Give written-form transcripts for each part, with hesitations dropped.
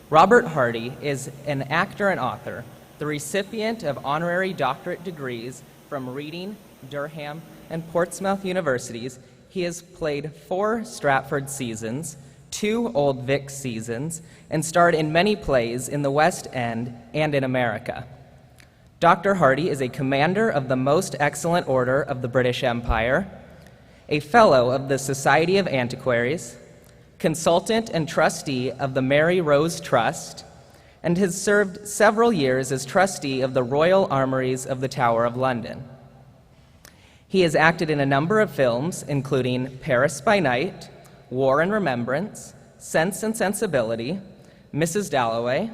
Robert Hardy is an actor and author, the recipient of honorary doctorate degrees from Reading, Durham, and Portsmouth universities. He has played 4 Stratford seasons, 2 Old Vic seasons, and starred in many plays in the West End and in America. Dr. Hardy is a Commander of the Most Excellent Order of the British Empire, a Fellow of the Society of Antiquaries, Consultant and Trustee of the Mary Rose Trust, and has served several years as Trustee of the Royal Armouries of the Tower of London. He has acted in a number of films, including Paris by Night, War and Remembrance, Sense and Sensibility, Mrs. Dalloway,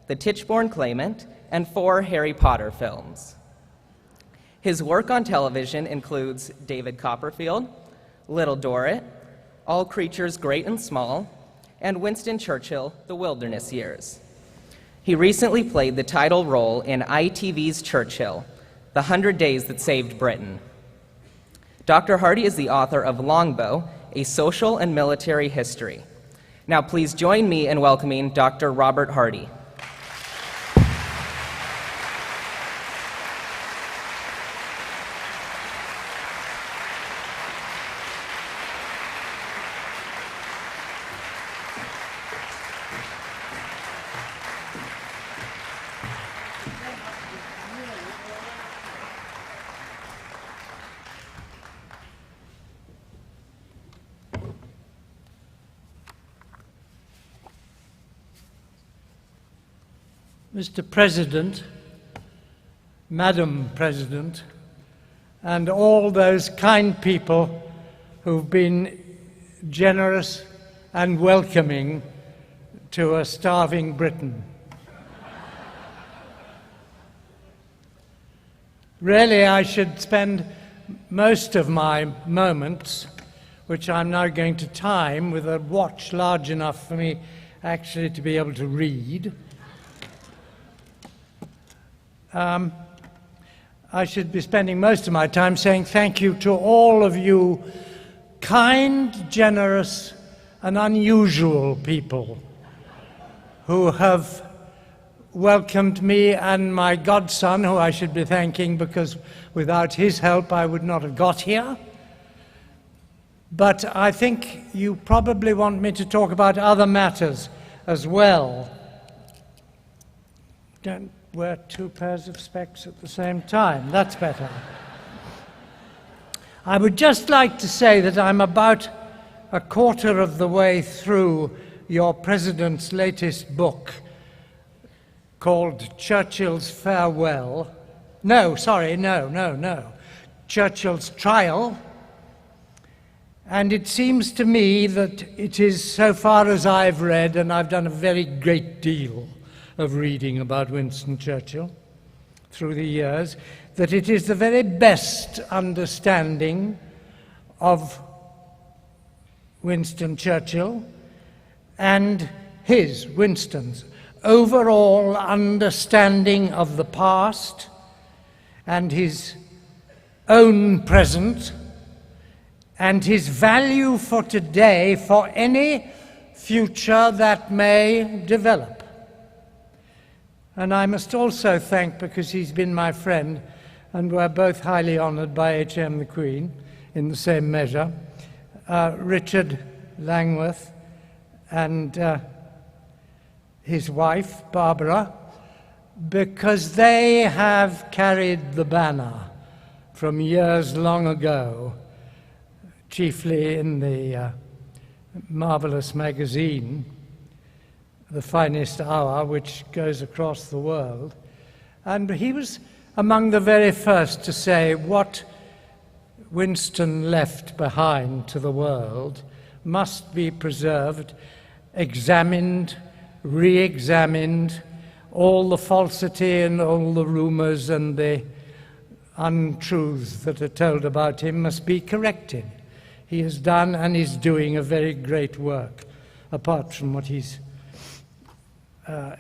The Tichborne Claimant, and 4 Harry Potter films. His work on television includes David Copperfield, Little Dorrit, All Creatures Great and Small, and Winston Churchill, The Wilderness Years. He recently played the title role in ITV's Churchill, The 100 Days That Saved Britain. Dr. Hardy is the author of Longbow, A Social and Military History. Now please join me in welcoming Dr. Robert Hardy. Mr. President, Madam President, and all those kind people who've been generous and welcoming to a starving Britain. Really, I should spend most of my moments, which I'm now going to time with a watch large enough for me actually to be able to read. I should be spending most of my time saying thank you to all of you kind, generous, and unusual people who have welcomed me and my godson, who I should be thanking because without his help I would not have got here. But I think you probably want me to talk about other matters as well. Don't wear 2 pairs of specs at the same time. That's better. I would just like to say that I'm about a quarter of the way through your President's latest book called Churchill's Farewell. No, Churchill's Trial. And it seems to me that it is, so far as I've read, and I've done a very great deal of reading about Winston Churchill through the years, that it is the very best understanding of Winston Churchill and Winston's overall understanding of the past and his own present and his value for today for any future that may develop. And I must also thank, because he's been my friend, and we're both highly honored by H.M. the Queen in the same measure, Richard Langworth and his wife, Barbara, because they have carried the banner from years long ago, chiefly in the marvelous magazine, The Finest Hour, which goes across the world. And he was among the very first to say what Winston left behind to the world must be preserved, examined, re-examined. All the falsity and all the rumors and the untruths that are told about him must be corrected. He has done and is doing a very great work, apart from what he's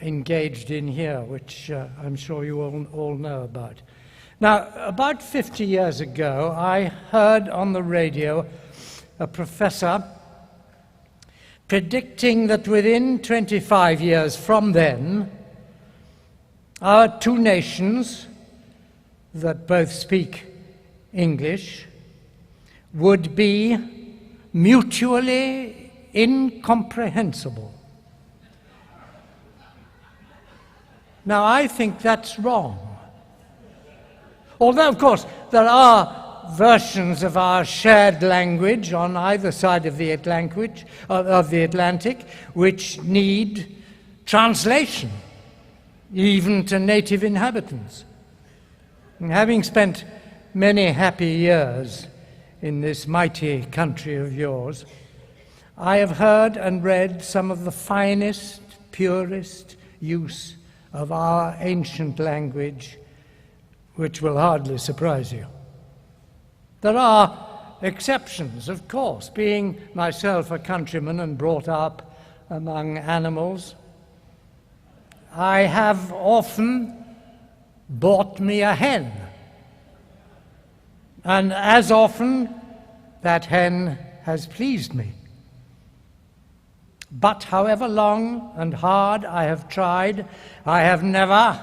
engaged in here, which I'm sure you all know about. Now, about 50 years ago, I heard on the radio a professor predicting that within 25 years from then, our two nations that both speak English would be mutually incomprehensible. Now, I think that's wrong. Although, of course, there are versions of our shared language on either side of the Atlantic which need translation, even to native inhabitants. And having spent many happy years in this mighty country of yours, I have heard and read some of the finest, purest use of our ancient language, which will hardly surprise you. There are exceptions, of course. Being myself a countryman and brought up among animals, I have often bought me a hen. And as often, that hen has pleased me. But however long and hard I have tried, I have never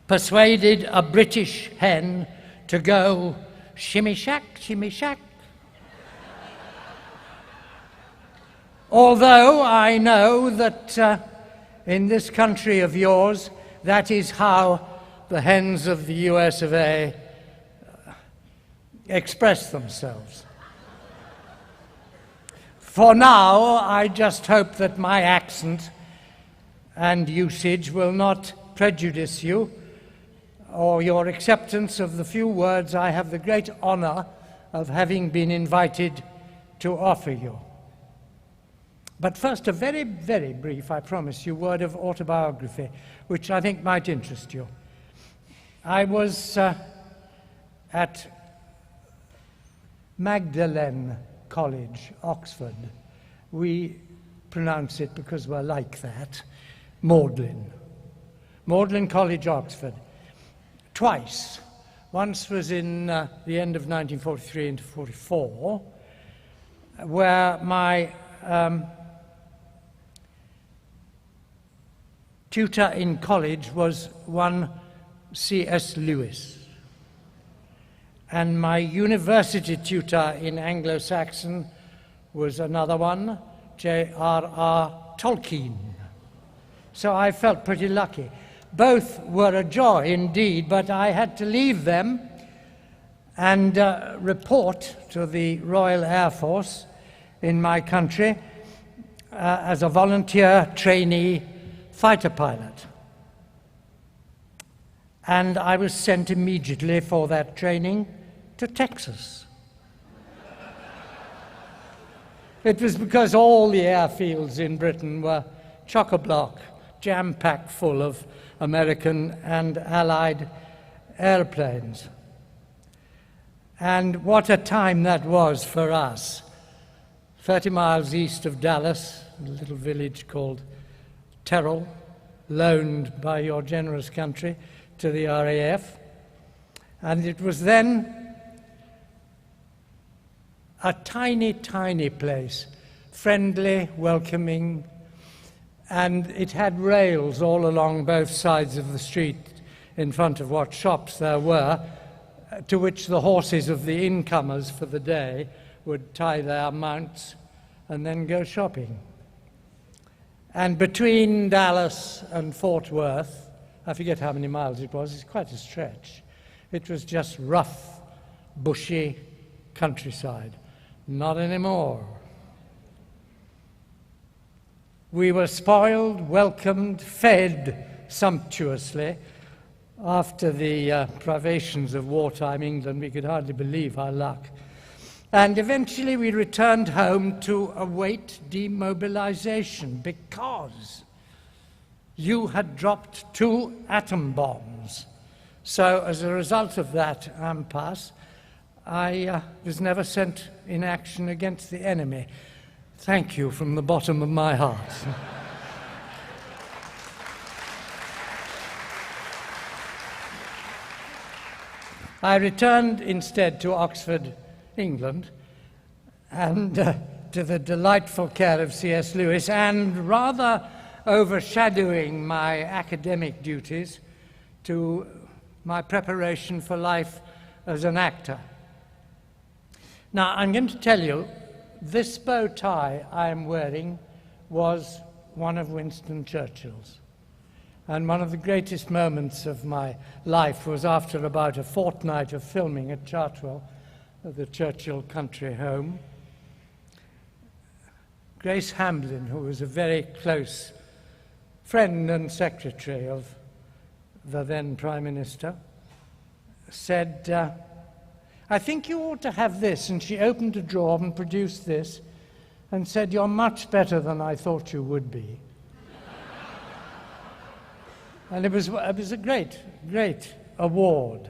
persuaded a British hen to go shimmy shack, shimmy shack. Although I know that in this country of yours, that is how the hens of the US of A express themselves. For now, I just hope that my accent and usage will not prejudice you or your acceptance of the few words I have the great honor of having been invited to offer you. But first, a very, very brief, I promise you, word of autobiography, which I think might interest you. I was at Magdalen College, Oxford. We pronounce it because we're like that, Magdalen. Magdalen College, Oxford. Twice. Once was in the end of 1943 into 44, where my tutor in college was one C.S. Lewis. And my university tutor in Anglo-Saxon was another one, J.R.R. Tolkien. So I felt pretty lucky. Both were a joy indeed, but I had to leave them and report to the Royal Air Force in my country as a volunteer trainee fighter pilot. And I was sent immediately for that training to Texas. It was because all the airfields in Britain were chock-a-block, jam-packed full of American and Allied airplanes. And what a time that was for us. 30 miles east of Dallas, a little village called Terrell, loaned by your generous country to the RAF. And it was then a tiny, tiny place, friendly, welcoming, and it had rails all along both sides of the street in front of what shops there were, to which the horses of the incomers for the day would tie their mounts and then go shopping. And between Dallas and Fort Worth, I forget how many miles it was, it's quite a stretch. It was just rough, bushy countryside. Not anymore. We were spoiled, welcomed, fed sumptuously. After the privations of wartime England, we could hardly believe our luck. And eventually we returned home to await demobilization because you had dropped 2 atom bombs. So as a result of that impasse, I was never sent in action against the enemy. Thank you from the bottom of my heart. I returned instead to Oxford England, and to the delightful care of C.S. Lewis, and rather overshadowing my academic duties, to my preparation for life as an actor. Now, I'm going to tell you, this bow tie I am wearing was one of Winston Churchill's. And one of the greatest moments of my life was after about a fortnight of filming at Chartwell, the Churchill country home. Grace Hamblin, who was a very close friend and secretary of the then Prime Minister, said, I think you ought to have this. And she opened a drawer and produced this and said, you're much better than I thought you would be. And it was a great, great award.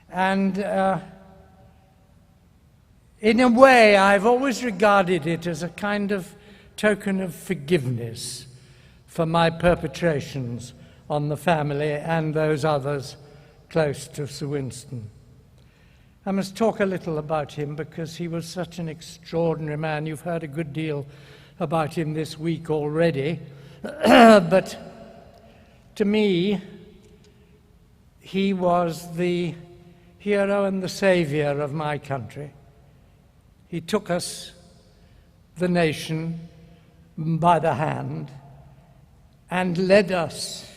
And in a way, I've always regarded it as a kind of token of forgiveness for my perpetrations on the family and those others close to Sir Winston. I must talk a little about him because he was such an extraordinary man. You've heard a good deal about him this week already. But to me, he was the hero and the savior of my country. He took us, the nation, by the hand and led us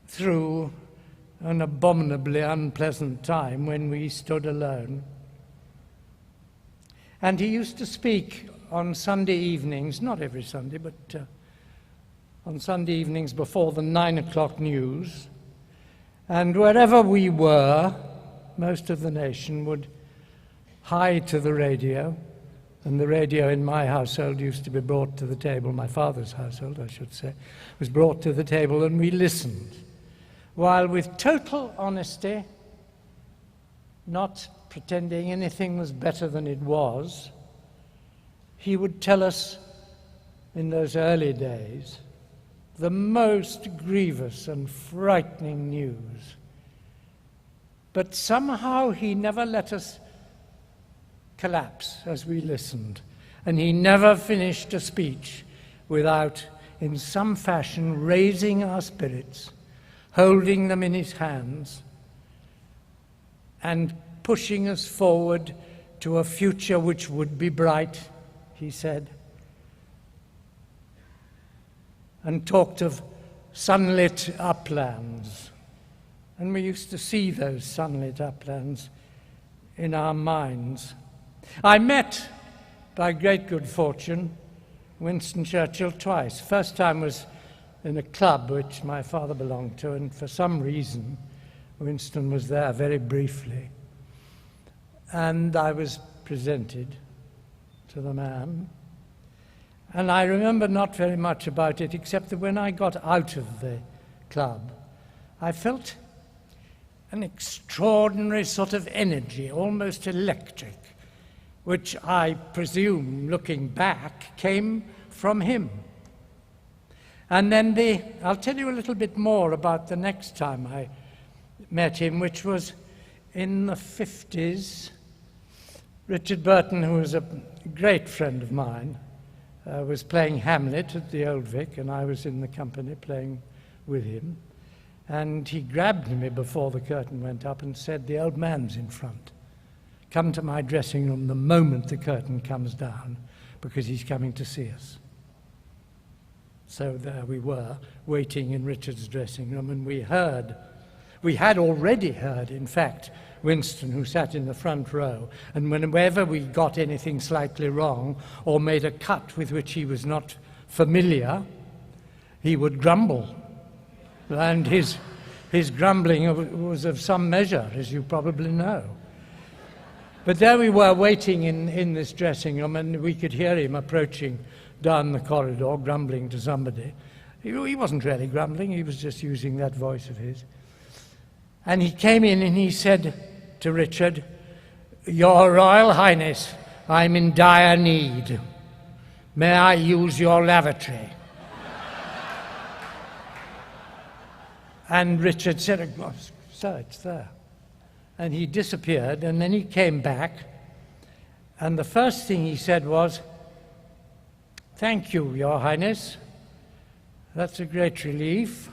through an abominably unpleasant time when we stood alone. And he used to speak on Sunday evenings, not every Sunday, but on Sunday evenings before the 9 o'clock news. And wherever we were, most of the nation would hie to the radio. And the radio in my household used to be brought to the table, my father's household, I should say, was brought to the table, and we listened. While with total honesty, not pretending anything was better than it was, he would tell us in those early days the most grievous and frightening news. But somehow he never let us collapse as we listened, and he never finished a speech without, in some fashion, raising our spirits, holding them in his hands, and pushing us forward to a future which would be bright, he said, and talked of sunlit uplands. And we used to see those sunlit uplands in our minds. I met, by great good fortune, Winston Churchill twice. First time was in a club which my father belonged to, and for some reason Winston was there very briefly. And I was presented to the man. And I remember not very much about it, except that when I got out of the club, I felt an extraordinary sort of energy, almost electric, which I presume, looking back, came from him. And then I'll tell you a little bit more about the next time I met him, which was in the 50s. Richard Burton, who was a great friend of mine, was playing Hamlet at the Old Vic, and I was in the company playing with him. And he grabbed me before the curtain went up and said, "The old man's in front. Come to my dressing room the moment the curtain comes down, because he's coming to see us." So there we were, waiting in Richard's dressing room, and we had already heard, in fact, Winston, who sat in the front row, and whenever we got anything slightly wrong or made a cut with which he was not familiar, he would grumble. And his grumbling was of some measure, as you probably know. But there we were waiting in this dressing room, and we could hear him approaching down the corridor, grumbling to somebody. He wasn't really grumbling, he was just using that voice of his. And he came in and he said to Richard, "Your Royal Highness, I'm in dire need. May I use your lavatory?" And Richard said, "Sir, it's there." And he disappeared, and then he came back, and the first thing he said was, "Thank you, Your Highness. That's a great relief.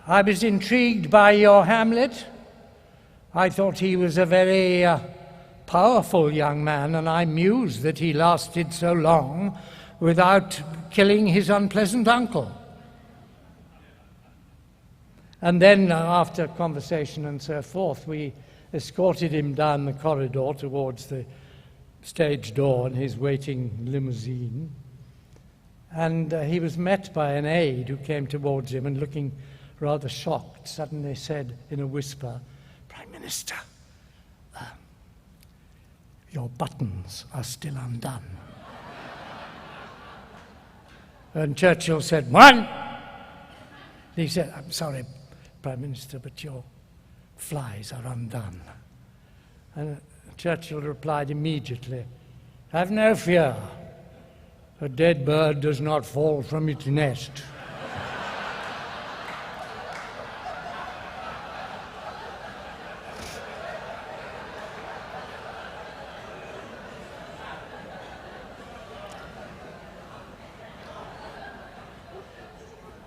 I was intrigued by your Hamlet. I thought he was a very powerful young man, and I'm amused that he lasted so long without killing his unpleasant uncle." And then, after conversation and so forth, we escorted him down the corridor towards the stage door in his waiting limousine. And he was met by an aide who came towards him and, looking rather shocked, suddenly said in a whisper, "Prime Minister, your buttons are still undone." And Churchill said, "One!" He said, "I'm sorry, Prime Minister, but your flies are undone." And Churchill replied immediately, "Have no fear. A dead bird does not fall from its nest."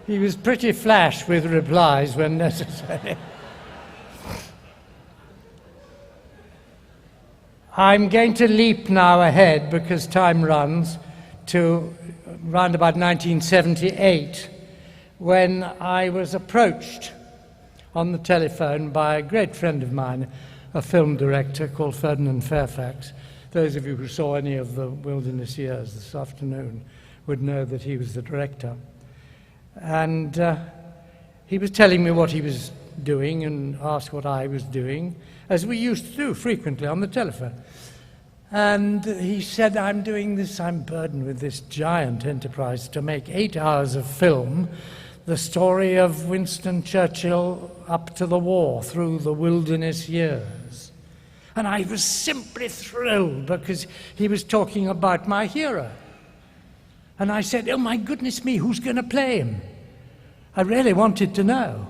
He was pretty flash with replies when necessary. I'm going to leap now ahead, because time runs, to round about 1978, when I was approached on the telephone by a great friend of mine, a film director called Ferdinand Fairfax. Those of you who saw any of the Wilderness Years this afternoon would know that he was the director. And he was telling me what he was doing and asked what I was doing, as we used to do frequently on the telephone. And he said, I'm burdened with this giant enterprise to make 8 hours of film, the story of Winston Churchill up to the war, through the Wilderness Years. And I was simply thrilled, because he was talking about my hero. And I said, oh my goodness me, who's going to play him? I really wanted to know.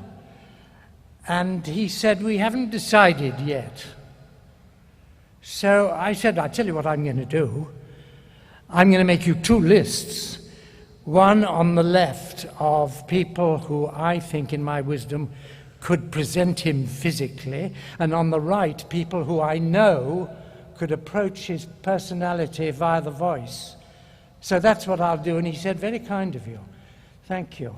And he said, we haven't decided yet. So I said, I'll tell you what I'm going to do. I'm going to make you 2 lists. One on the left of people who I think, in my wisdom, could present him physically, and on the right, people who I know could approach his personality via the voice. So that's what I'll do. And he said, very kind of you. Thank you.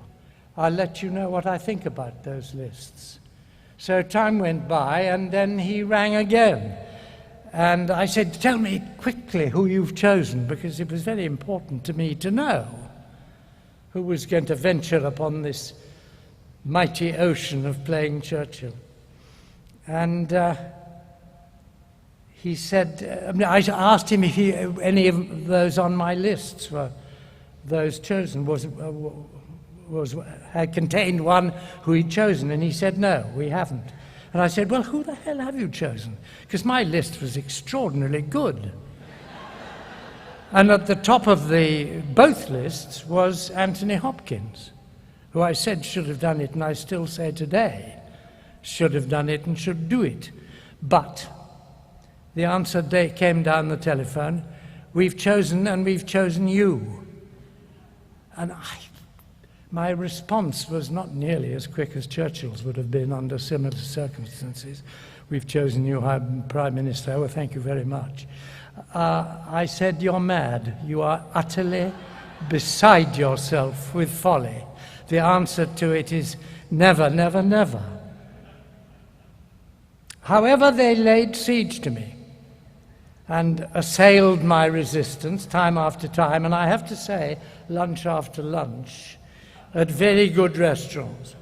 I'll let you know what I think about those lists. So time went by, and then he rang again. And I said, tell me quickly who you've chosen, because it was very important to me to know who was going to venture upon this mighty ocean of playing Churchill. And he said, I asked him if any of those on my lists were those chosen, had contained one who he'd chosen, and he said, no, we haven't. And I said, well, who the hell have you chosen? Because my list was extraordinarily good. And at the top of both lists was Anthony Hopkins, who I said should have done it, and I still say today, should have done it and should do it. But the answer came down the telephone, we've chosen, and we've chosen you. And my response was not nearly as quick as Churchill's would have been under similar circumstances. We've chosen you, Prime Minister. Well, thank you very much. I said, you're mad. You are utterly beside yourself with folly. The answer to it is never, never, never. However, they laid siege to me and assailed my resistance time after time, and I have to say, lunch after lunch, at very good restaurants.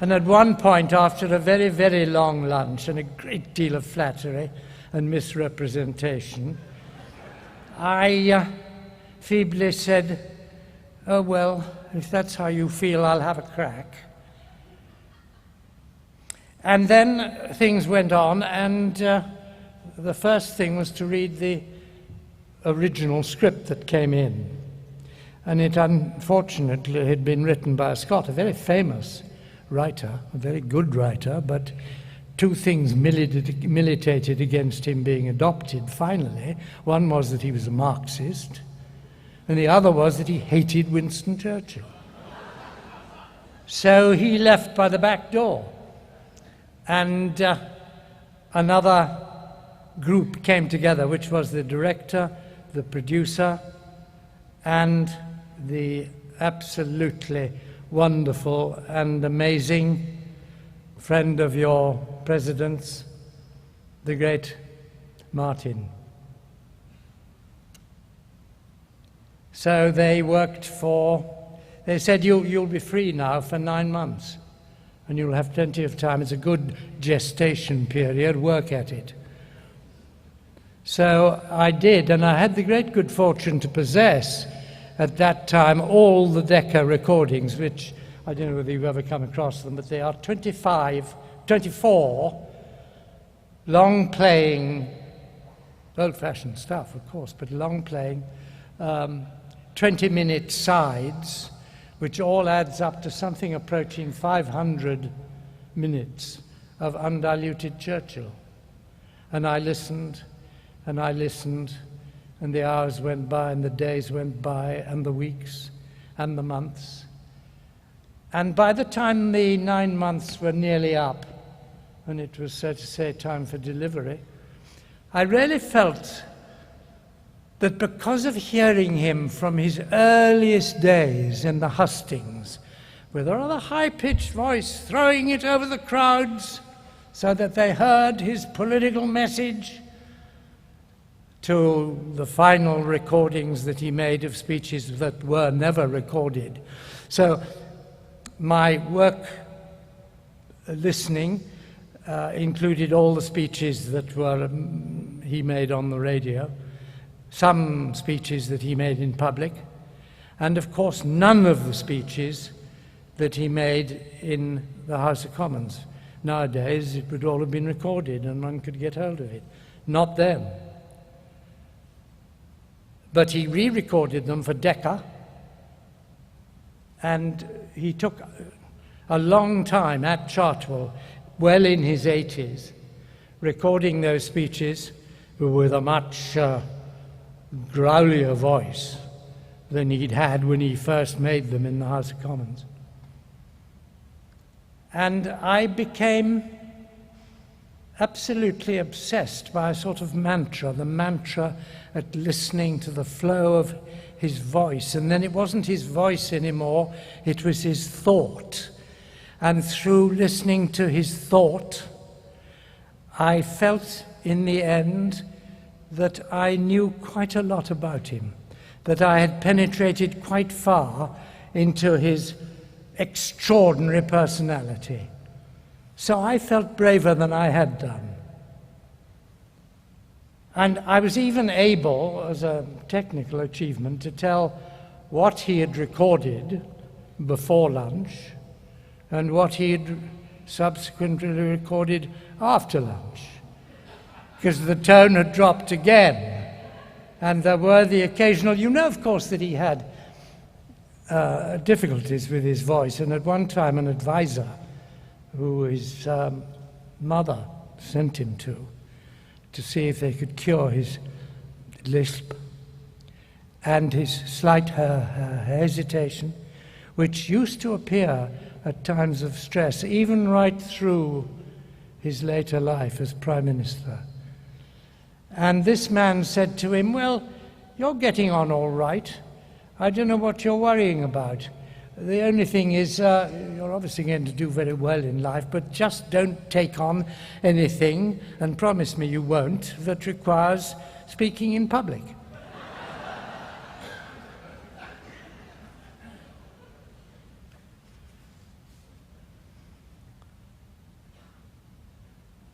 And at one point, after a very, very long lunch and a great deal of flattery and misrepresentation, I feebly said, oh, well, if that's how you feel, I'll have a crack. And then things went on, and the first thing was to read the original script that came in. And it unfortunately had been written by a Scot, a very famous writer, a very good writer, but two things militated against him being adopted finally. One was that he was a Marxist, and the other was that he hated Winston Churchill. So he left by the back door, and another group came together, which was the director, the producer, and the absolutely wonderful and amazing friend of your president's, the great Martin. So they they said, you'll be free now for 9 months, and you'll have plenty of time. It's a good gestation period, work at it. So I did, and I had the great good fortune to possess at that time all the Decca recordings, which I don't know whether you've ever come across them, but they are 24 long-playing, old-fashioned stuff, of course, but long-playing, 20-minute sides, which all adds up to something approaching 500 minutes of undiluted Churchill. And I listened, and I listened, and the hours went by, and the days went by, and the weeks, and the months. And by the time the 9 months were nearly up, and it was, so to say, time for delivery, I really felt that because of hearing him from his earliest days in the hustings, with a rather high-pitched voice throwing it over the crowds so that they heard his political message, to the final recordings that he made of speeches that were never recorded. So my work listening included all the speeches that he made on the radio, some speeches that he made in public, and of course none of the speeches that he made in the House of Commons. Nowadays it would all have been recorded and one could get hold of it. Not then. But he re-recorded them for Decca, and he took a long time at Chartwell, well in his 80s, recording those speeches with a much growlier voice than he'd had when he first made them in the House of Commons. And I became absolutely obsessed by a sort of mantra, the mantra at listening to the flow of his voice. And then it wasn't his voice anymore, it was his thought. And through listening to his thought, I felt in the end that I knew quite a lot about him, that I had penetrated quite far into his extraordinary personality. So I felt braver than I had done. And I was even able, as a technical achievement, to tell what he had recorded before lunch and what he had subsequently recorded after lunch, because the tone had dropped again. And there were the occasional, you know, of course, that he had difficulties with his voice, and at one time an advisor who his mother sent him to see if they could cure his lisp and his slight hesitation, which used to appear at times of stress, even right through his later life as Prime Minister. And this man said to him, "Well, you're getting on all right. I don't know what you're worrying about. The only thing is, you're obviously going to do very well in life, but just don't take on anything, and promise me you won't, that requires speaking in public."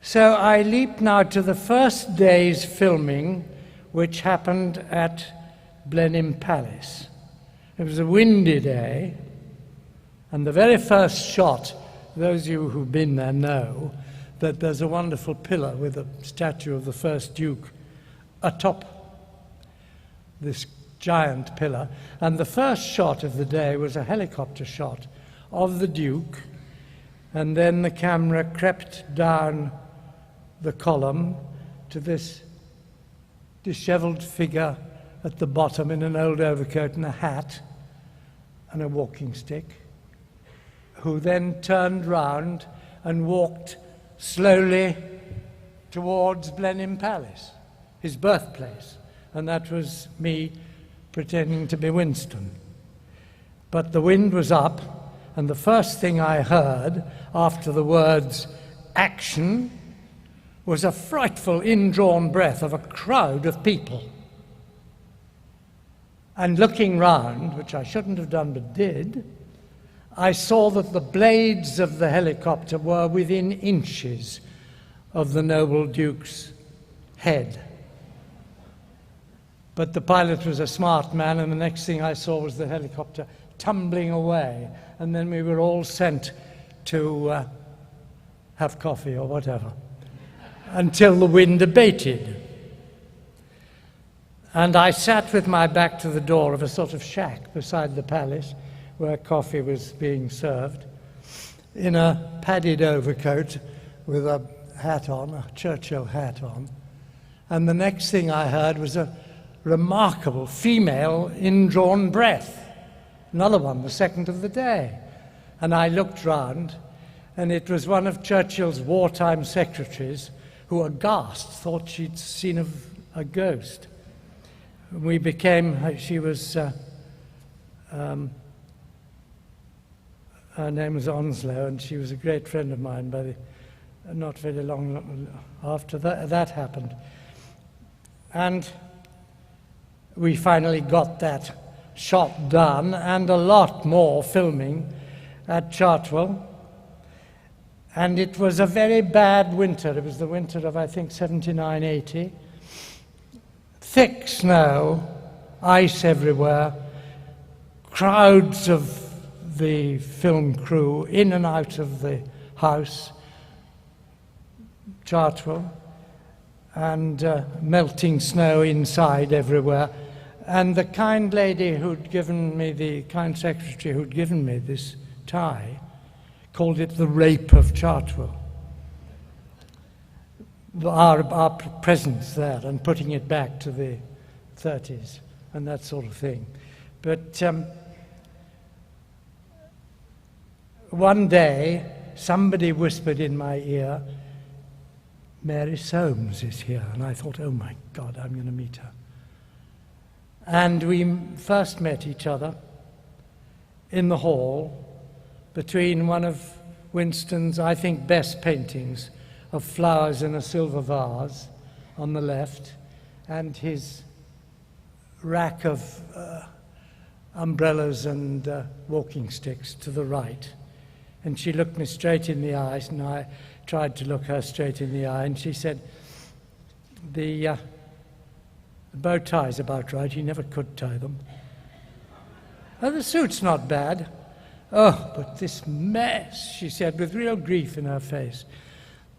So I leap now to the first day's filming, which happened at Blenheim Palace. It was a windy day, and the very first shot, those of you who've been there know that there's a wonderful pillar with a statue of the first Duke atop this giant pillar. And the first shot of the day was a helicopter shot of the Duke And then the camera crept down the column to this dishevelled figure at the bottom in an old overcoat and a hat and a walking stick, who then turned round and walked slowly towards Blenheim Palace, his birthplace. And that was me pretending to be Winston. But the wind was up, and the first thing I heard after the words "action" was a frightful indrawn breath of a crowd of people. And looking round, which I shouldn't have done but did, I saw that the blades of the helicopter were within inches of the noble Duke's head. But the pilot was a smart man, and the next thing I saw was the helicopter tumbling away, and then we were all sent to have coffee or whatever, until the wind abated. And I sat with my back to the door of a sort of shack beside the palace where coffee was being served, in a padded overcoat with a hat on, a Churchill hat on. And the next thing I heard was a remarkable female indrawn breath, another one, the second of the day. And I looked round, and it was one of Churchill's wartime secretaries who, aghast, thought she'd seen a ghost. We became, she was, her name was Onslow, and she was a great friend of mine not very long after that happened. And we finally got that shot done, and a lot more filming at Chartwell. And it was a very bad winter. It was the winter of, I think, 79, 80. Thick snow, ice everywhere, crowds of the film crew in and out of the house, Chartwell, and melting snow inside everywhere. And the kind lady who'd given me, the kind secretary who'd given me this tie, called it the rape of Chartwell. Our presence there and putting it back to the 30s and that sort of thing. But one day, somebody whispered in my ear, "Mary Soames is here." And I thought, oh my God, I'm going to meet her. And we first met each other in the hall between one of Winston's, I think, best paintings of flowers in a silver vase on the left, and his rack of umbrellas and walking sticks to the right. And she looked me straight in the eyes, and I tried to look her straight in the eye, and she said, the bow tie's about right, he never could tie them. Oh, the suit's not bad. Oh, but this mess, she said, with real grief in her face.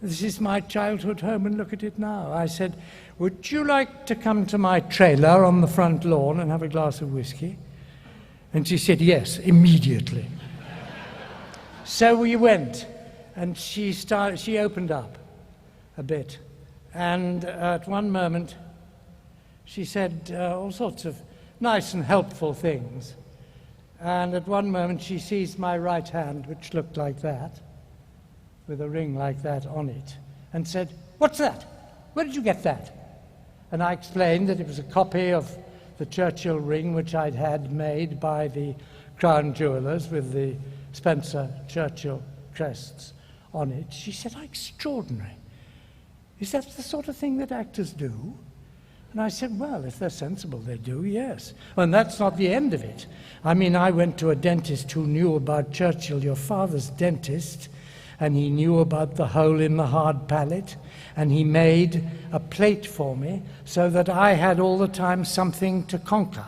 This is my childhood home, and look at it now. I said, would you like to come to my trailer on the front lawn and have a glass of whiskey? And she said, yes, immediately. So we went, and she opened up a bit. And at one moment, she said all sorts of nice and helpful things. And at one moment, she seized my right hand, which looked like that, with a ring like that on it, and said, "What's that? Where did you get that?" And I explained that it was a copy of the Churchill ring, which I'd had made by the Crown Jewellers with the Spencer Churchill crests on it. She said, "Oh, extraordinary. Is that the sort of thing that actors do?" And I said, well, if they're sensible, they do, yes. And that's not the end of it. I mean, I went to a dentist who knew about Churchill, your father's dentist, and he knew about the hole in the hard palate, and he made a plate for me so that I had all the time something to conquer,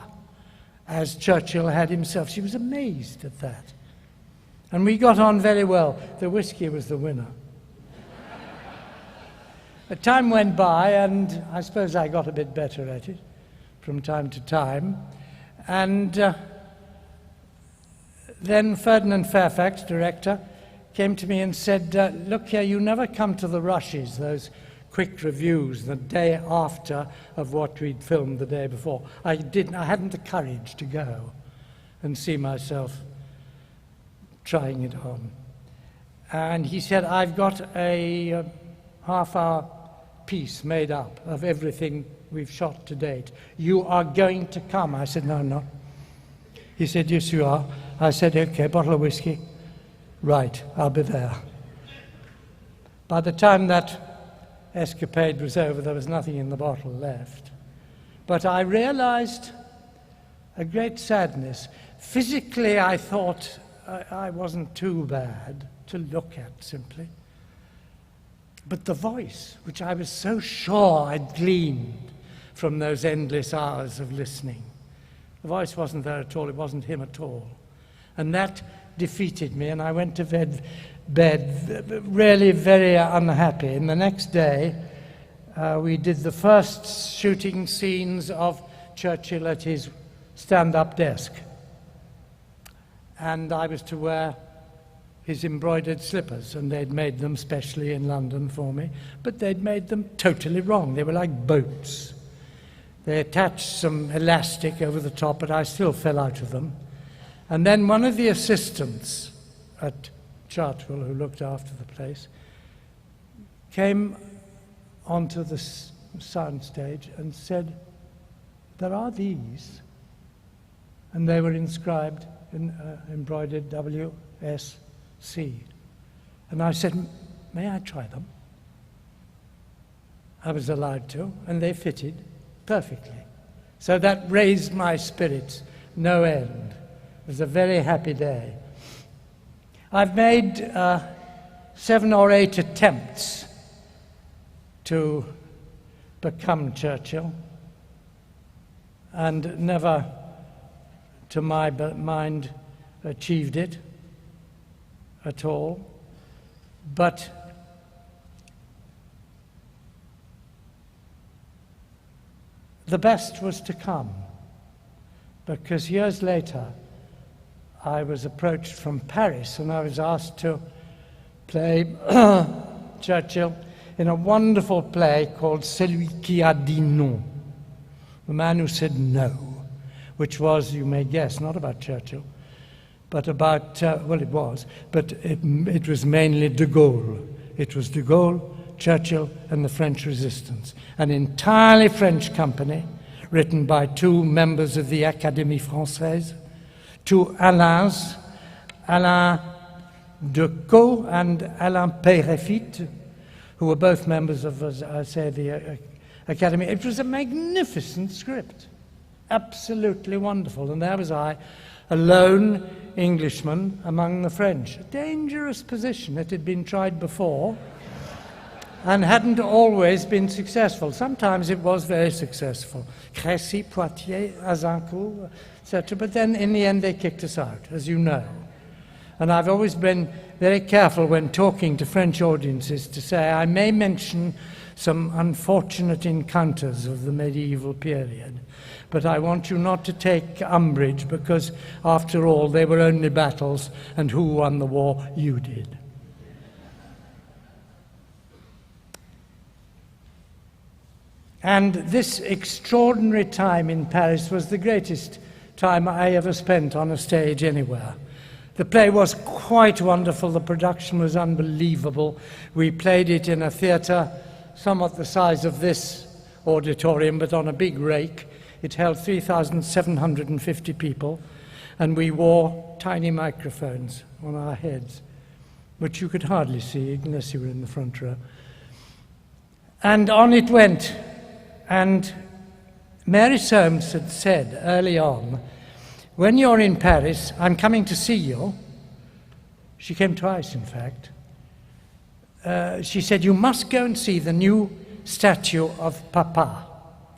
as Churchill had himself. She was amazed at that. And we got on very well. The whiskey was the winner. But time went by, and I suppose I got a bit better at it from time to time. And then Ferdinand Fairfax, director, came to me and said, look here, you never come to the rushes, those quick reviews the day after of what we'd filmed the day before. I hadn't the courage to go and see myself trying it on. And he said, I've got a half-hour piece made up of everything we've shot to date. You are going to come. I said, no, I'm not. He said, yes, you are. I said, okay, bottle of whiskey. Right, I'll be there. By the time that escapade was over, there was nothing in the bottle left. But I realized a great sadness. Physically, I thought I wasn't too bad to look at, simply. But the voice, which I was so sure I'd gleaned from those endless hours of listening, the voice wasn't there at all. It wasn't him at all. And that defeated me, and I went to bed really very unhappy. And the next day, we did the first shooting scenes of Churchill at his stand-up desk. And I was to wear his embroidered slippers, and they'd made them specially in London for me, but they'd made them totally wrong. They were like boats. They attached some elastic over the top, but I still fell out of them. And then one of the assistants at Chartwell, who looked after the place, came onto the sound stage and said, there are these. And they were inscribed, embroidered WSC. And I said, may I try them? I was allowed to, and they fitted perfectly. So that raised my spirits no end. It was a very happy day. I've made 7 or 8 attempts to become Churchill, and never, to my mind, achieved it at all. But the best was to come, because years later I was approached from Paris and I was asked to play Churchill in a wonderful play called Celui qui a dit non, the man who said no, which was, you may guess, not about Churchill, but about, well, it was, but it was mainly de Gaulle. It was de Gaulle, Churchill, and the French resistance. An entirely French company, written by 2 members of the Académie Française, 2 Alains, Alain Decaux and Alain Peyrefit, who were both members of, as I say, the Academy. It was a magnificent script, absolutely wonderful. And there was I, a lone Englishman among the French. A dangerous position. It had been tried before and hadn't always been successful. Sometimes it was very successful. Crécy, Poitiers, Azincourt, etc. But then in the end they kicked us out, as you know. And I've always been very careful when talking to French audiences to say I may mention some unfortunate encounters of the medieval period, but I want you not to take umbrage, because after all they were only battles, and who won the war? You did. And this extraordinary time in Paris was the greatest time I ever spent on a stage anywhere. The play was quite wonderful. The production was unbelievable. We played it in a theatre somewhat the size of this auditorium, but on a big rake. It held 3,750 people, and we wore tiny microphones on our heads, which you could hardly see unless you were in the front row. And on it went. And Mary Soames had said early on, when you're in Paris, I'm coming to see you. She came twice, in fact. She said, you must go and see the new statue of Papa.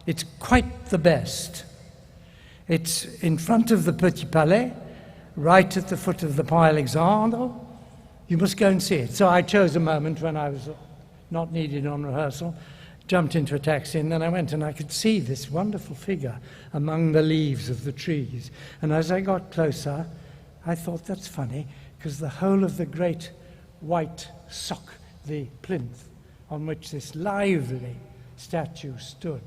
It's quite the best. It's in front of the Petit Palais, right at the foot of the Pont Alexandre. You must go and see it. So I chose a moment when I was not needed on rehearsal, jumped into a taxi, and then I went, and I could see this wonderful figure among the leaves of the trees. And as I got closer, I thought, that's funny, because the whole of the great white sock, the plinth on which this lively statue stood,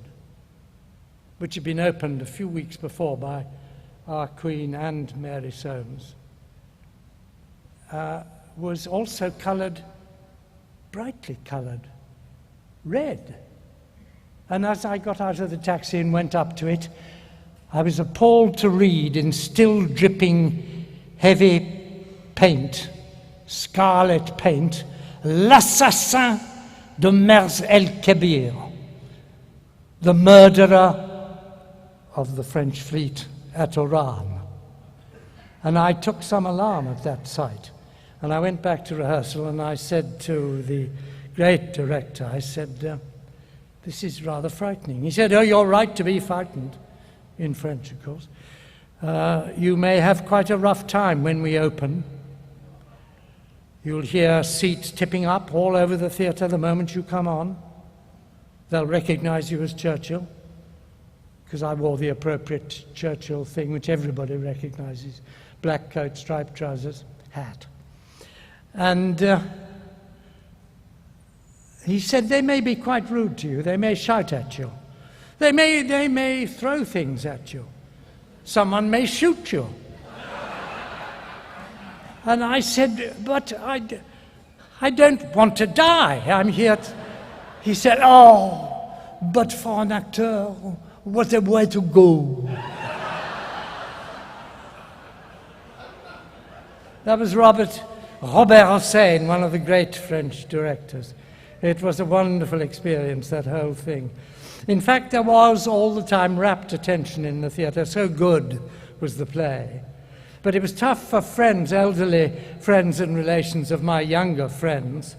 which had been opened a few weeks before by our Queen and Mary Soames, was also coloured, brightly coloured, red. And as I got out of the taxi and went up to it, I was appalled to read in still dripping heavy paint, scarlet paint, "L'assassin de Mers el-Kébir," the murderer of the French fleet at Oran. And I took some alarm at that sight. And I went back to rehearsal and I said to the great director, I said, this is rather frightening. He said, oh, you're right to be frightened, in French, of course. You may have quite a rough time when we open. You'll hear seats tipping up all over the theatre the moment you come on. They'll recognize you as Churchill, because I wore the appropriate Churchill thing, which everybody recognizes: black coat, striped trousers, hat. And he said, they may be quite rude to you. They may shout at you. They may throw things at you. Someone may shoot you. And I said, but I don't want to die. I'm here. He said, oh, but for an actor, what a way to go. That was Robert Hossein, one of the great French directors. It was a wonderful experience, that whole thing. In fact, there was all the time rapt attention in the theatre. So good was the play. But it was tough for friends, elderly friends and relations of my younger friends,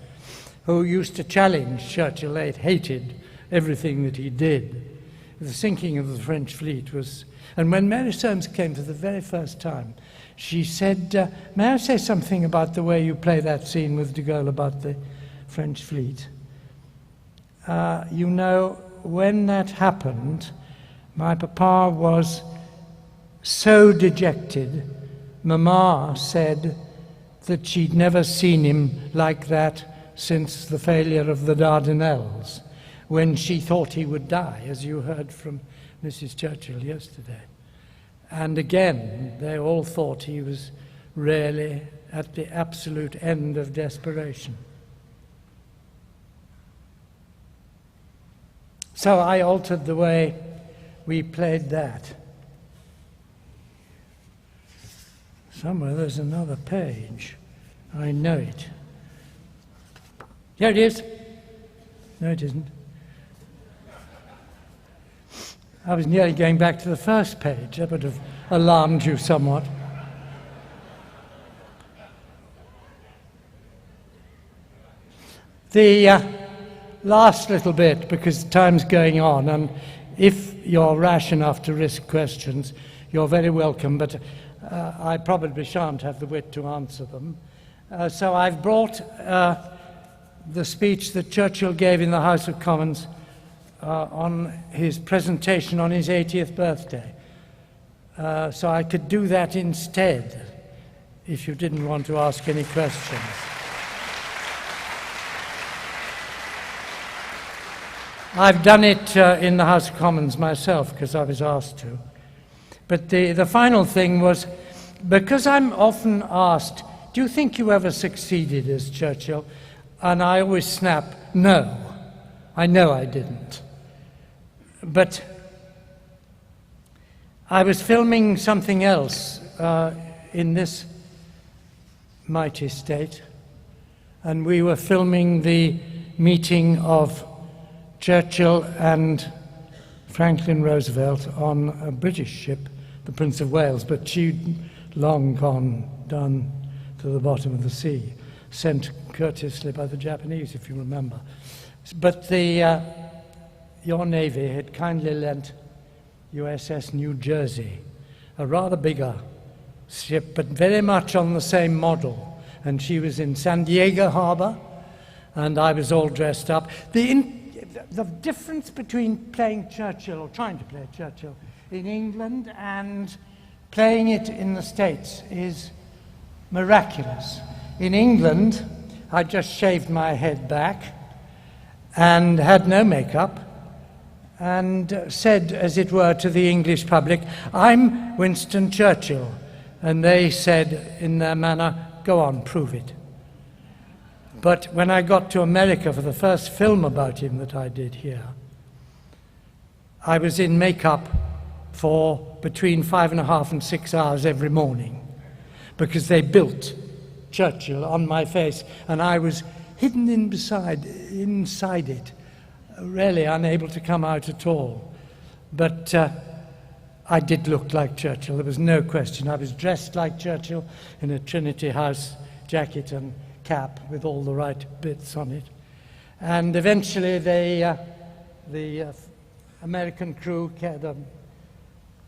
who used to challenge Churchill. They hated everything that he did. The sinking of the French fleet was... And when Mary Soames came for the very first time, she said, may I say something about the way you play that scene with de Gaulle about the French fleet? You know, when that happened, my papa was so dejected. Mama said that she'd never seen him like that since the failure of the Dardanelles, when she thought he would die, as you heard from Mrs. Churchill yesterday. And again, they all thought he was really at the absolute end of desperation. So I altered the way we played that. Somewhere there's another page. I know it. There it is. No, it isn't. I was nearly going back to the first page. That would have alarmed you somewhat. The last little bit, because time's going on, and if you're rash enough to risk questions, you're very welcome, but I probably shan't have the wit to answer them. So I've brought the speech that Churchill gave in the House of Commons on his presentation on his 80th birthday. So I could do that instead, if you didn't want to ask any questions. I've done it in the House of Commons myself, because I was asked to. But the final thing was, because I'm often asked, do you think you ever succeeded as Churchill? And I always snap, no, I know I didn't. But I was filming something else in this mighty state, and we were filming the meeting of Churchill and Franklin Roosevelt on a British ship, the Prince of Wales, but she'd long gone down to the bottom of the sea, sent courteously by the Japanese, if you remember. But your Navy had kindly lent USS New Jersey, a rather bigger ship, but very much on the same model. And she was in San Diego Harbor, and I was all dressed up. The difference between playing Churchill, or trying to play Churchill, in England and playing it in the States is miraculous. In England, I just shaved my head back and had no makeup and said, as it were, to the English public, "I'm Winston Churchill." And they said in their manner, "Go on, prove it." But when I got to America for the first film about him that I did here, I was in makeup for between 5.5 and 6 hours every morning, because they built Churchill on my face, and I was hidden inside it, really unable to come out at all. But I did look like Churchill, there was no question. I was dressed like Churchill in a Trinity House jacket and cap with all the right bits on it. And eventually the American crew, the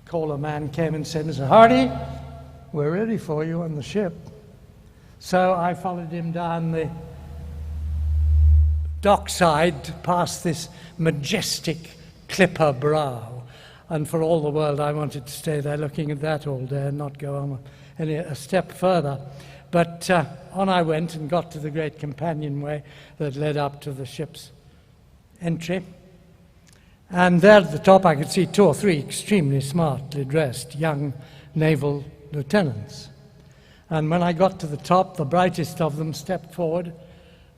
caller man, came and said, "Mr. Hardy, we're ready for you on the ship." So I followed him down the dockside past this majestic clipper brow. And for all the world, I wanted to stay there looking at that all day and not go on a step further. But on I went and got to the great companionway that led up to the ship's entry. And there at the top I could see 2 or 3 extremely smartly dressed young naval lieutenants. And when I got to the top, the brightest of them stepped forward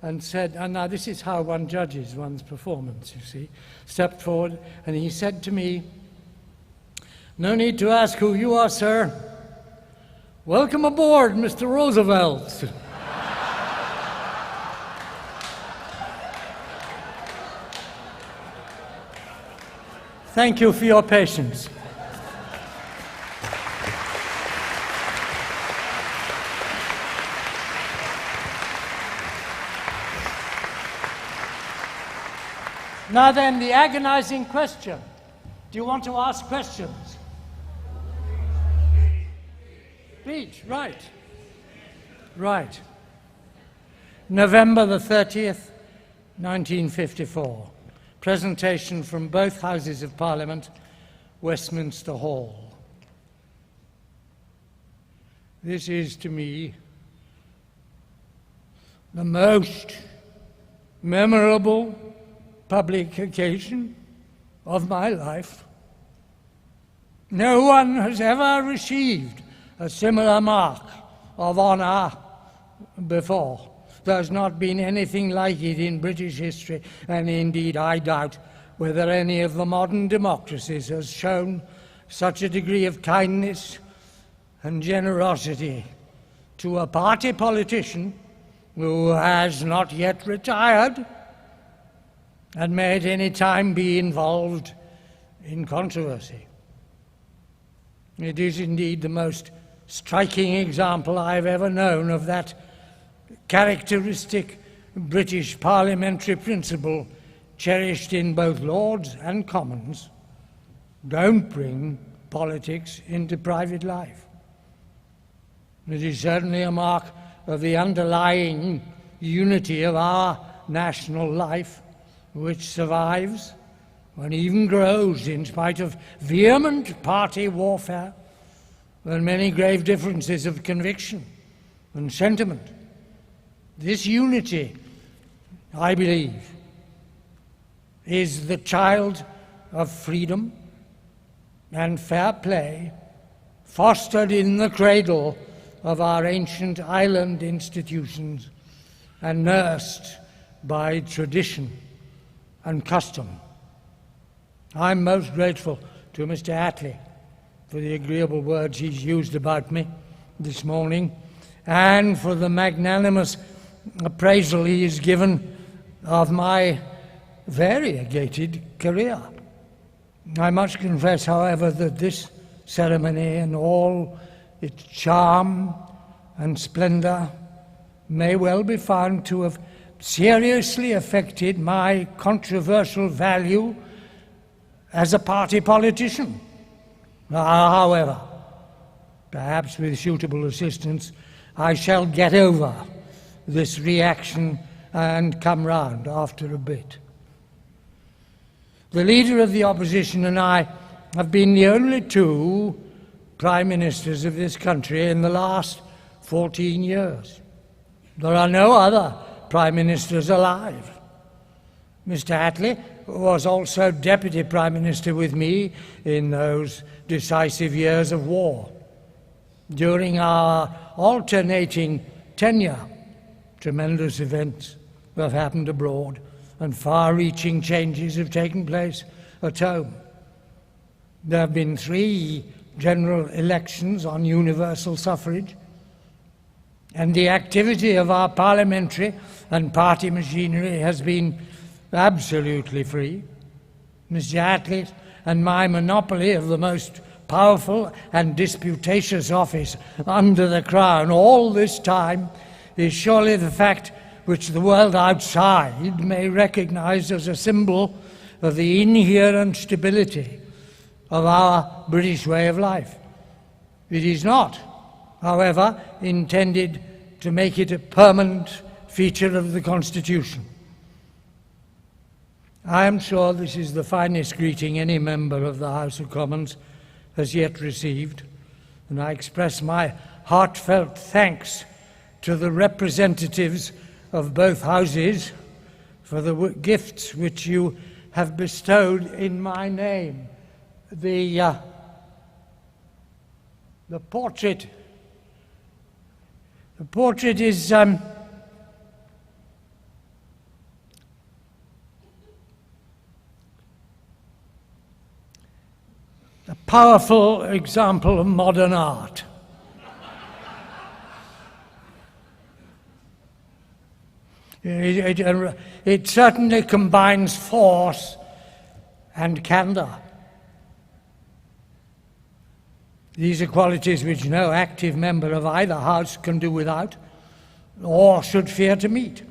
and said, and now this is how one judges one's performance, you see, stepped forward and he said to me, "No need to ask who you are, sir. Welcome aboard, Mr. Roosevelt." Thank you for your patience. Now then, the agonizing question. Do you want to ask questions? Speech, right. Right. November the 30th, 1954. Presentation from both Houses of Parliament, Westminster Hall. This is to me the most memorable public occasion of my life. No one has ever received a similar mark of honor before. There's not been anything like it in British history, and indeed I doubt whether any of the modern democracies has shown such a degree of kindness and generosity to a party politician who has not yet retired and may at any time be involved in controversy. It is indeed the most striking example I've ever known of that characteristic British parliamentary principle cherished in both Lords and Commons: don't bring politics into private life. It is certainly a mark of the underlying unity of our national life, which survives and even grows in spite of vehement party warfare and many grave differences of conviction and sentiment. This unity, I believe, is the child of freedom and fair play, fostered in the cradle of our ancient island institutions and nursed by tradition and custom. I'm most grateful to Mr. Attlee for the agreeable words he's used about me this morning, and for the magnanimous appraisal he has given of my variegated career. I must confess, however, that this ceremony and all its charm and splendor may well be found to have seriously affected my controversial value as a party politician. However, perhaps with suitable assistance, I shall get over this reaction and come round after a bit. The Leader of the Opposition and I have been the only 2 Prime Ministers of this country in the last 14 years. There are no other Prime Ministers alive. Mr. Attlee was also Deputy Prime Minister with me in those decisive years of war. During our alternating tenure, tremendous events have happened abroad and far-reaching changes have taken place at home. There have been 3 general elections on universal suffrage, and the activity of our parliamentary and party machinery has been absolutely free. Mr. Attlee and my monopoly of the most powerful and disputatious office under the Crown all this time is surely the fact which the world outside may recognize as a symbol of the inherent stability of our British way of life. It is not, however, intended to make it a permanent feature of the Constitution. I am sure this is the finest greeting any member of the House of Commons has yet received, and I express my heartfelt thanks to the representatives of both houses for the gifts which you have bestowed in my name. The portrait is a powerful example of modern art. It certainly combines force and candor. These are qualities which no active member of either house can do without, or should fear to meet.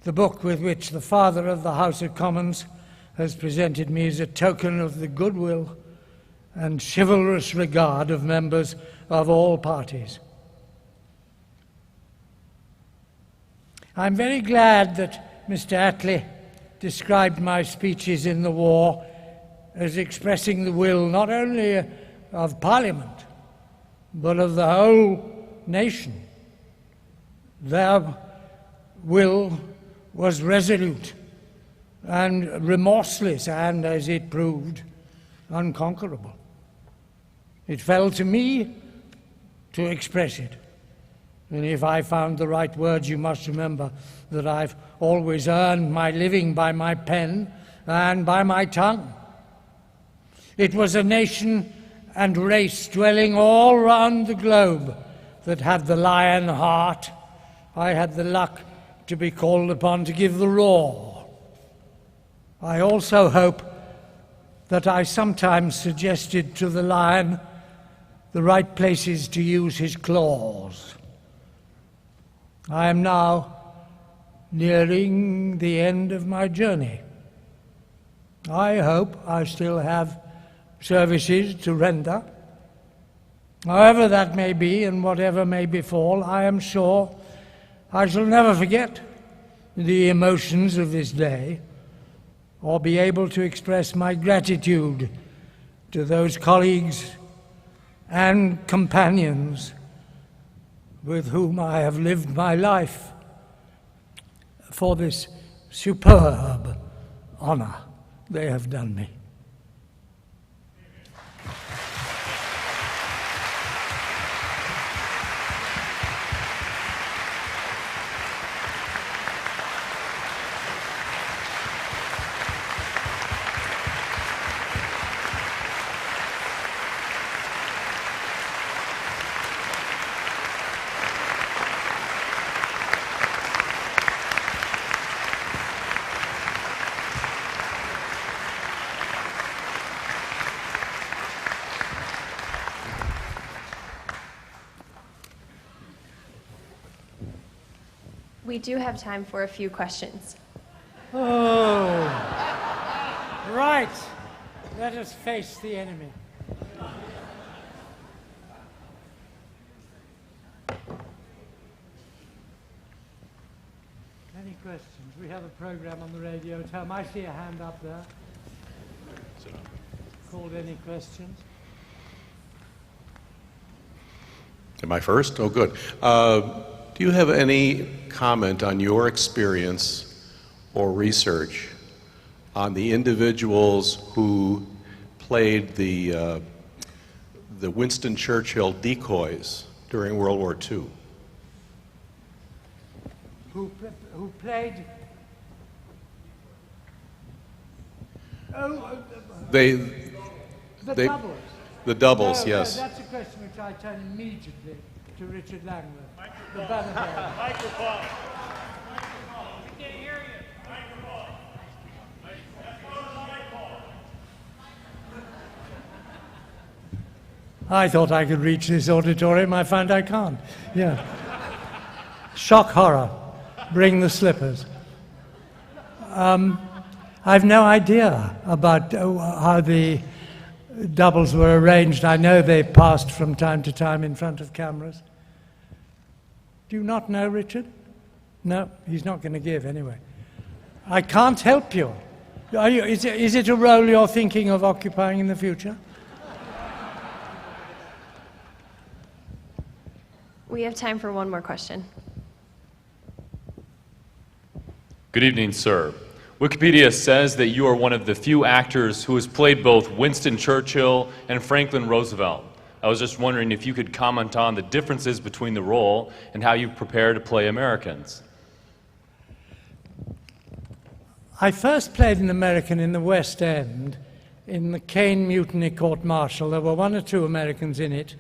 The book with which the Father of the House of Commons has presented me is a token of the goodwill and chivalrous regard of members of all parties. I'm very glad that Mr. Attlee described my speeches in the war as expressing the will not only of Parliament, but of the whole nation. Their will was resolute and remorseless and, as it proved, unconquerable. It fell to me to express it. And if I found the right words, you must remember that I've always earned my living by my pen and by my tongue. It was a nation and race dwelling all round the globe that had the lion heart. I had the luck to be called upon to give the roar. I also hope that I sometimes suggested to the lion the right places to use his claws. I am now nearing the end of my journey. I hope I still have services to render. However that may be and whatever may befall, I am sure I shall never forget the emotions of this day, or be able to express my gratitude to those colleagues and companions with whom I have lived my life for this superb honor they have done me. We do have time for a few questions. Oh, right. Let us face the enemy. Any questions? We have a program on the radio at home. I see a hand up there. Called any questions? Am I first? Oh, good. Do you have any comment on your experience or research on the individuals who played the Winston Churchill decoys during World War II? Who played? Oh, They, the they- doubles. the doubles, No, yes. that's a question which I turn immediately to Richard Langworth, the Bannerman. Microphone. I thought I could reach this auditorium. I find I can't. Yeah. Shock horror. Bring the slippers. I've no idea about how the doubles were arranged. I know they passed from time to time in front of cameras. Do you not know, Richard? No, he's not going to give anyway. I can't help you. Is it a role you're thinking of occupying in the future? We have time for one more question. Good evening, sir. Wikipedia says that you are one of the few actors who has played both Winston Churchill and Franklin Roosevelt. I was just wondering if you could comment on the differences between the role and how you prepare to play Americans. I first played an American in the West End in the Caine Mutiny Court Martial. There were one or two Americans in it,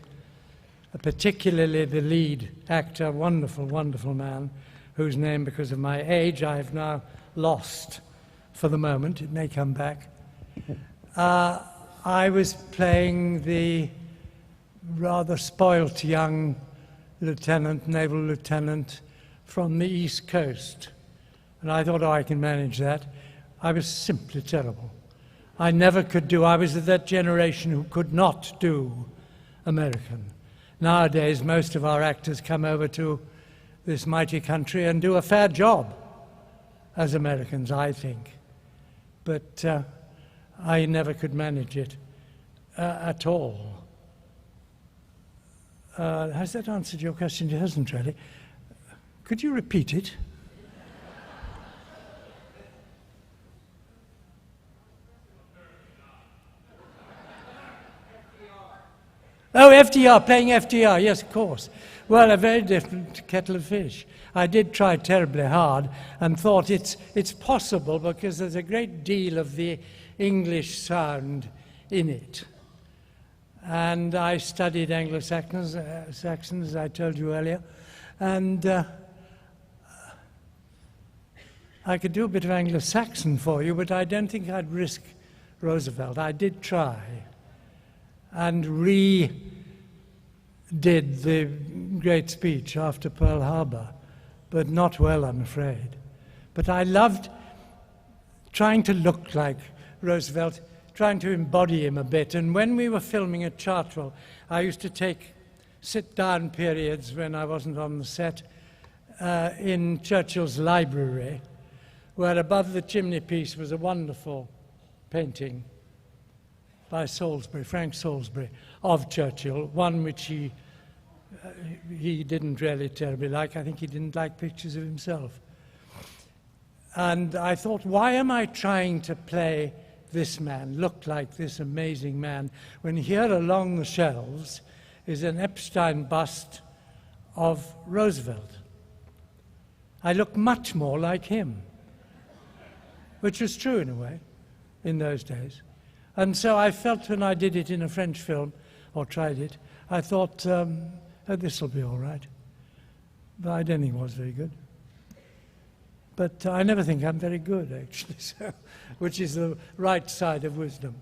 particularly the lead actor, wonderful, wonderful man, whose name, because of my age, I have now lost for the moment. It may come back. I was playing the rather spoilt young lieutenant, naval lieutenant from the East Coast. And I thought, oh, I can manage that. I was simply terrible. I never could do, I was of that generation who could not do American. Nowadays, most of our actors come over to this mighty country and do a fair job as Americans, I think. But I never could manage it at all. Has that answered your question? It hasn't really. Could you repeat it? Oh, FDR, playing FDR, yes, of course. Well, a very different kettle of fish. I did try terribly hard and thought it's possible because there's a great deal of the English sound in it. And I studied Anglo-Saxons, as I told you earlier, and I could do a bit of Anglo-Saxon for you, but I don't think I'd risk Roosevelt. I did try and redid the great speech after Pearl Harbor, but not well, I'm afraid. But I loved trying to look like Roosevelt, trying to embody him a bit. And when we were filming at Chartwell, I used to take sit-down periods when I wasn't on the set in Churchill's library, where above the chimney piece was a wonderful painting by Salisbury, Frank Salisbury, of Churchill, one which he didn't really terribly like. I think he didn't like pictures of himself. And I thought, why am I trying to play this man, look like this amazing man, when here along the shelves is an Epstein bust of Roosevelt? I look much more like him, which was true in a way in those days. And so I felt when I did it in a French film, or tried it, I thought, oh, this will be all right. But I don't think it was very good. But I never think I'm very good, actually, so, which is the right side of wisdom.